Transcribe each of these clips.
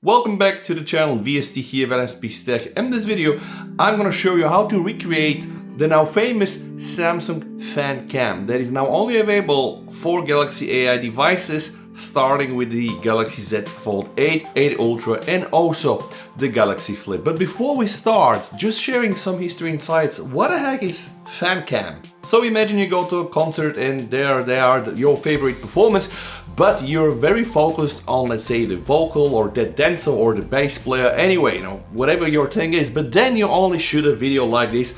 Welcome back to the channel, VST here, Valens Tech. In this video, I'm gonna show you how to recreate the now famous Samsung FanCam that is now only available for Galaxy AI devices, starting with the Galaxy Z Fold 8, 8 Ultra and also the Galaxy Flip. But before we start, just sharing some history insights. What the heck is FanCam? So imagine you go to a concert and there they are, your favorite performance, but you're very focused on, let's say, the vocal or the dancer or the bass player, anyway, whatever your thing is, but then you only shoot a video like this,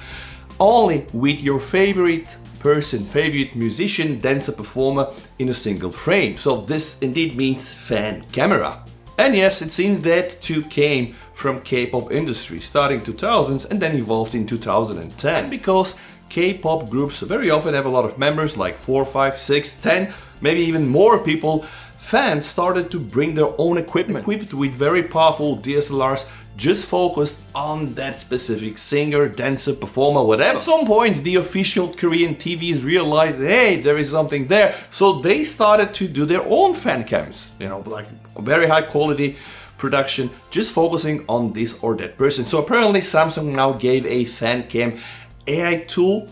only with your favorite person, favorite musician, dancer, performer in a single frame. So this indeed means fan camera. And yes, it seems that too came from K-pop industry, starting 2000s and then evolved in 2010, because K-pop groups very often have a lot of members, like 4, 5, 6, 10, maybe even more people. Fans started to bring their own equipment, equipped with very powerful DSLRs, just focused on that specific singer, dancer, performer, whatever. At some point, the official Korean TVs realized, hey, there is something there. So they started to do their own fan cams, like very high quality production, just focusing on this or that person. So apparently Samsung now gave a FanCam AI tool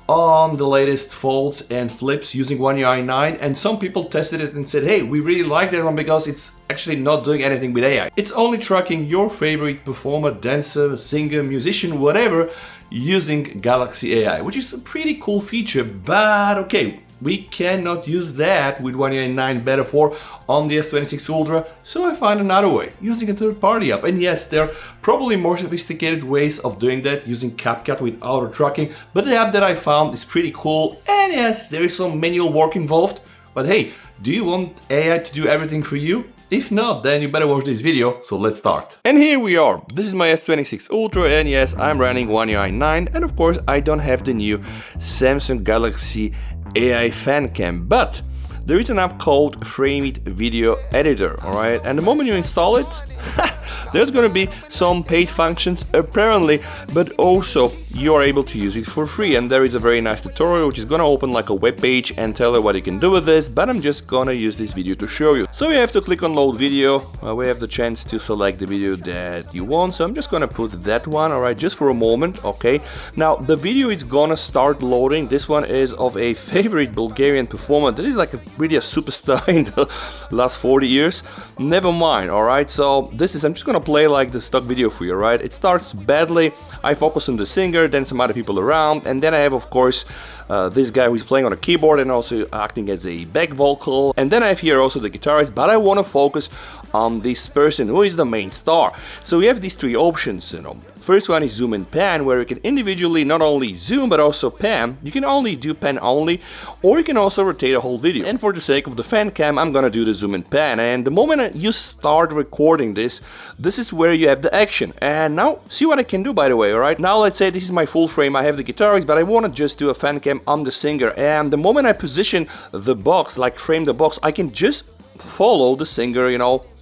on the latest folds and flips using One UI 9, and some people tested it and said, hey, we really like that one because it's actually not doing anything with AI. It's only tracking your favorite performer, dancer, singer, musician, whatever, using Galaxy AI, which is a pretty cool feature. But okay, we cannot use that with One UI 9 Beta 4 on the S26 Ultra, so I found another way, using a third-party app. And yes, there are probably more sophisticated ways of doing that, using CapCut with auto tracking, but the app that I found is pretty cool. And yes, there is some manual work involved, but hey, do you want AI to do everything for you? If not, then you better watch this video, so let's start. And here we are. This is my S26 Ultra, and yes, I'm running One UI 9, and of course I don't have the new Samsung Galaxy AI FanCam, but there is an app called FrameIt Video Editor, alright? And the moment you install it, there's gonna be some paid functions apparently, but also you are able to use it for free. And there is a very nice tutorial which is gonna open like a web page and tell you what you can do with this, but I'm just gonna use this video to show you. So you have to click on load video. We have the chance to select the video that you want, so I'm just gonna put that one, alright, just for a moment, okay? Now the video is gonna start loading. This one is of a favorite Bulgarian performer that is like really a superstar in the last 40 years. Never mind, alright? So this is, I'm just gonna play like the stock video for you, right? It starts badly. I focus on the singer, then some other people around, and then I have, of course, this guy who's playing on a keyboard and also acting as a back vocal, and then I have here also the guitarist, but I want to focus on this person who is the main star. So we have these three options, First one is zoom and pan, where you can individually not only zoom but also pan. You can only do pan only, or you can also rotate a whole video. And for the sake of the fan cam, I'm gonna do the zoom and pan. And the moment you start recording this is where you have the action. And now, see what I can do, by the way, alright? Now let's say this is my full frame, I have the guitarist, but I wanna just do a fan cam on the singer. And the moment I position the box, like frame the box, I can just follow the singer,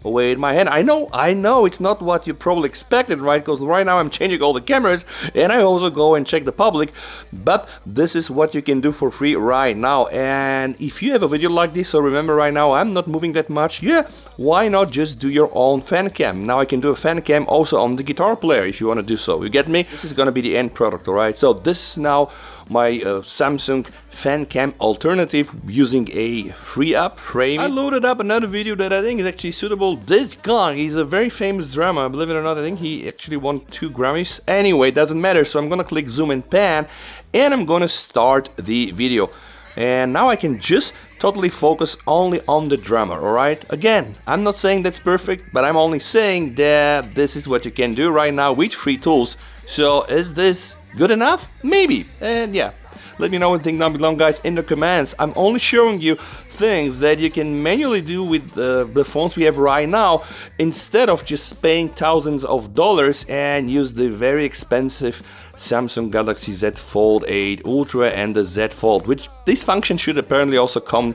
away in my hand. I know, it's not what you probably expected, right? Because right now I'm changing all the cameras and I also go and check the public, but this is what you can do for free right now. And if you have a video like this, so remember right now I'm not moving that much, yeah, why not just do your own fan cam? Now I can do a fan cam also on the guitar player if you want to do so, you get me? This is gonna be the end product, alright? So this is now my Samsung FanCam alternative using a free app, FrameIt. I loaded up another video that I think is actually suitable. This guy, he's a very famous drummer, believe it or not. I think he actually won 2 Grammys. Anyway, it doesn't matter, so I'm gonna click zoom and pan and I'm gonna start the video. And now I can just totally focus only on the drummer, alright? Again, I'm not saying that's perfect, but I'm only saying that this is what you can do right now with free tools. So is this good enough? Maybe. And yeah, let me know what you think down below, guys, in the comments. I'm only showing you things that you can manually do with the phones we have right now, instead of just paying thousands of dollars and use the very expensive Samsung Galaxy Z Fold 8 Ultra and the Z Fold, which this function should apparently also come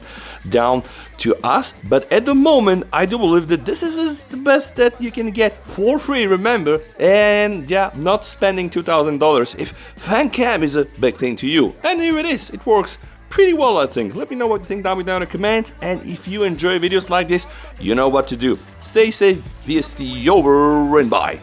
down to us. But at the moment, I do believe that this is the best that you can get for free, remember, and yeah, not spending $2,000 if FanCam is a big thing to you. And here it is, it works pretty well, I think. Let me know what you think down below in the comments, and if you enjoy videos like this, you know what to do. Stay safe, VST over and bye.